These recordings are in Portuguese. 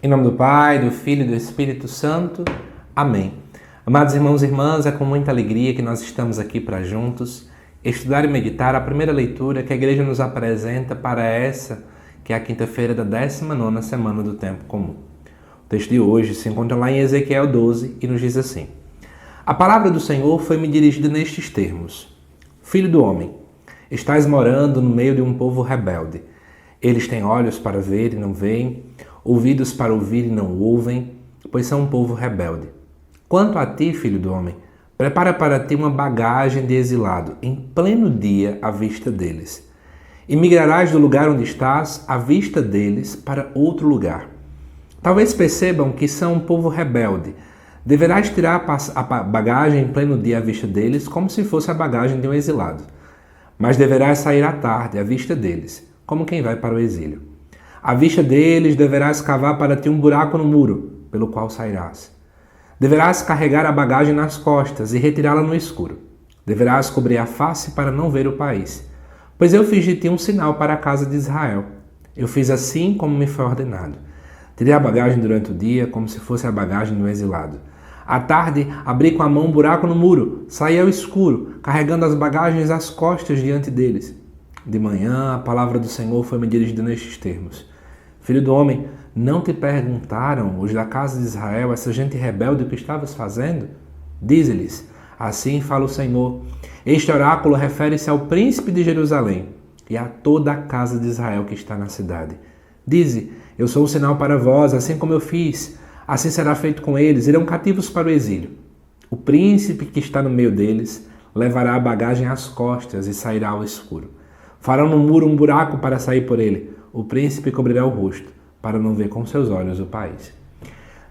Em nome do Pai, do Filho e do Espírito Santo. Amém. Amados irmãos e irmãs, é com muita alegria que nós estamos aqui para juntos estudar e meditar a primeira leitura que a Igreja nos apresenta para essa, que é a quinta-feira da 19ª semana do Tempo Comum. O texto de hoje se encontra lá em Ezequiel 12 e nos diz assim: A palavra do Senhor foi-me dirigida nestes termos: Filho do homem, estás morando no meio de um povo rebelde. Eles têm olhos para ver e não veem, ouvidos para ouvir e não ouvem, pois são um povo rebelde. Quanto a ti, filho do homem, prepara para ti uma bagagem de exilado, em pleno dia à vista deles. E migrarás do lugar onde estás, à vista deles, para outro lugar. Talvez percebam que são um povo rebelde. Deverás tirar a bagagem em pleno dia à vista deles, como se fosse a bagagem de um exilado. Mas deverás sair à tarde, à vista deles, como quem vai para o exílio. À vista deles deverás cavar para ti um buraco no muro, pelo qual sairás. Deverás carregar a bagagem nas costas e retirá-la no escuro. Deverás cobrir a face para não ver o país. Pois eu fiz de ti um sinal para a casa de Israel. Eu fiz assim como me foi ordenado. Tirei a bagagem durante o dia, como se fosse a bagagem do exilado. À tarde, abri com a mão um buraco no muro, saí ao escuro, carregando as bagagens às costas diante deles. De manhã, a palavra do Senhor foi-me dirigida nestes termos: Filho do homem, não te perguntaram os da casa de Israel, essa gente rebelde, o que estavas fazendo? Dize-lhes: Assim fala o Senhor. Este oráculo refere-se ao príncipe de Jerusalém e a toda a casa de Israel que está na cidade. Dize: Eu sou um sinal para vós, assim como eu fiz. Assim será feito com eles, irão cativos para o exílio. O príncipe que está no meio deles levará a bagagem às costas e sairá ao escuro. Farão no muro um buraco para sair por ele. O príncipe cobrirá o rosto, para não ver com seus olhos o país.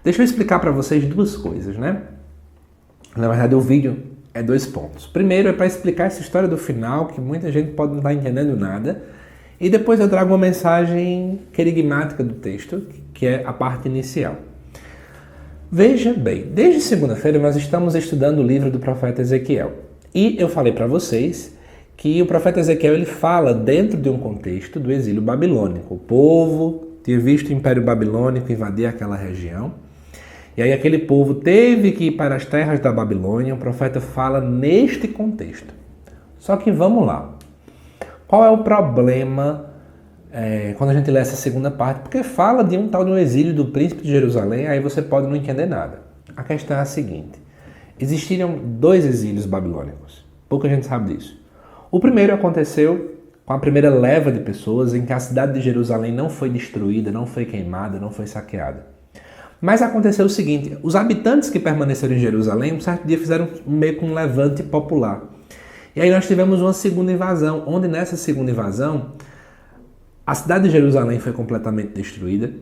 Deixa eu explicar para vocês duas coisas, né? Na verdade, o vídeo é 2 pontos. Primeiro é para explicar essa história do final, que muita gente pode não estar entendendo nada. E depois eu trago uma mensagem querigmática do texto, que é a parte inicial. Veja bem, desde segunda-feira nós estamos estudando o livro do profeta Ezequiel. E eu falei para vocês que o profeta Ezequiel ele fala dentro de um contexto do exílio babilônico. O povo tinha visto o Império Babilônico invadir aquela região. E aí aquele povo teve que ir para as terras da Babilônia. O profeta fala neste contexto. Só que vamos lá. Qual é o problema quando a gente lê essa segunda parte? Porque fala de um tal de um exílio do príncipe de Jerusalém, aí você pode não entender nada. A questão é a seguinte. Existiram 2 exílios babilônicos. Pouca gente sabe disso. O primeiro aconteceu com a primeira leva de pessoas em que a cidade de Jerusalém não foi destruída, não foi queimada, não foi saqueada. Mas aconteceu o seguinte, os habitantes que permaneceram em Jerusalém, um certo dia fizeram meio que um levante popular. E aí nós tivemos uma segunda invasão, onde nessa segunda invasão, a cidade de Jerusalém foi completamente destruída.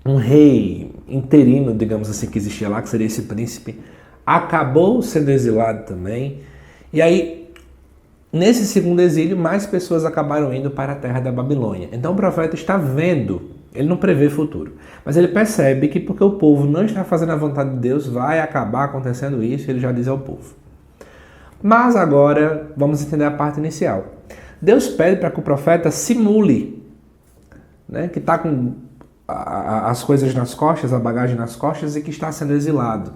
Um rei interino, digamos assim, que existia lá, que seria esse príncipe, acabou sendo exilado também. E aí, nesse segundo exílio, mais pessoas acabaram indo para a terra da Babilônia. Então o profeta está vendo, ele não prevê futuro, mas ele percebe que porque o povo não está fazendo a vontade de Deus, vai acabar acontecendo isso, ele já diz ao povo. Mas agora vamos entender a parte inicial. Deus pede para que o profeta simule, né, que está com as coisas nas costas, a bagagem nas costas e que está sendo exilado.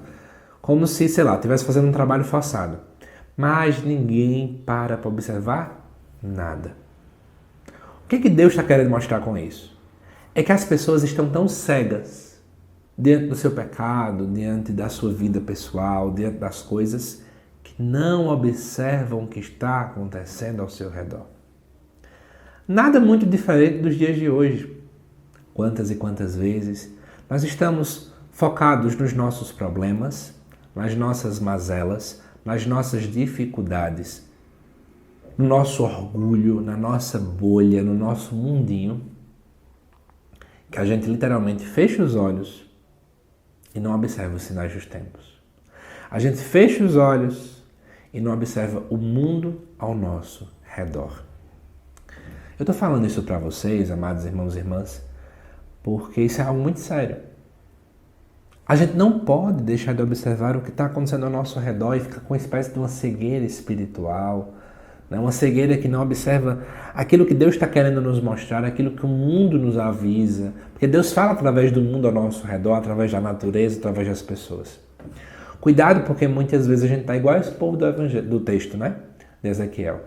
Como se, sei lá, estivesse fazendo um trabalho forçado. Mas ninguém para observar nada. O que Deus está querendo mostrar com isso? É que as pessoas estão tão cegas diante do seu pecado, diante da sua vida pessoal, diante das coisas, que não observam o que está acontecendo ao seu redor. Nada muito diferente dos dias de hoje. Quantas e quantas vezes nós estamos focados nos nossos problemas, nas nossas mazelas, nas nossas dificuldades, no nosso orgulho, na nossa bolha, no nosso mundinho, que a gente literalmente fecha os olhos e não observa os sinais dos tempos. A gente fecha os olhos e não observa o mundo ao nosso redor. Eu estou falando isso para vocês, amados irmãos e irmãs, porque isso é algo muito sério. A gente não pode deixar de observar o que está acontecendo ao nosso redor e ficar com uma espécie de uma cegueira espiritual, né? Uma cegueira que não observa aquilo que Deus está querendo nos mostrar, aquilo que o mundo nos avisa. Porque Deus fala através do mundo ao nosso redor, através da natureza, através das pessoas. Cuidado, porque muitas vezes a gente está igual esse povo do texto, né? De Ezequiel.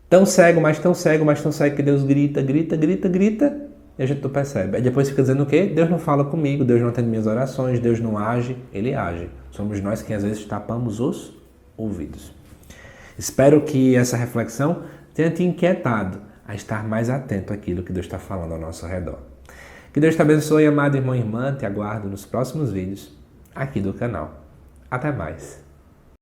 Tão cego, mas tão cego, mas tão cego que Deus grita, grita, grita, grita, e a gente não percebe. Aí depois fica dizendo o quê? Deus não fala comigo, Deus não atende minhas orações, Deus não age. Ele age. Somos nós que às vezes tapamos os ouvidos. Espero que essa reflexão tenha te inquietado a estar mais atento àquilo que Deus está falando ao nosso redor. Que Deus te abençoe, amado irmão e irmã. Te aguardo nos próximos vídeos aqui do canal. Até mais.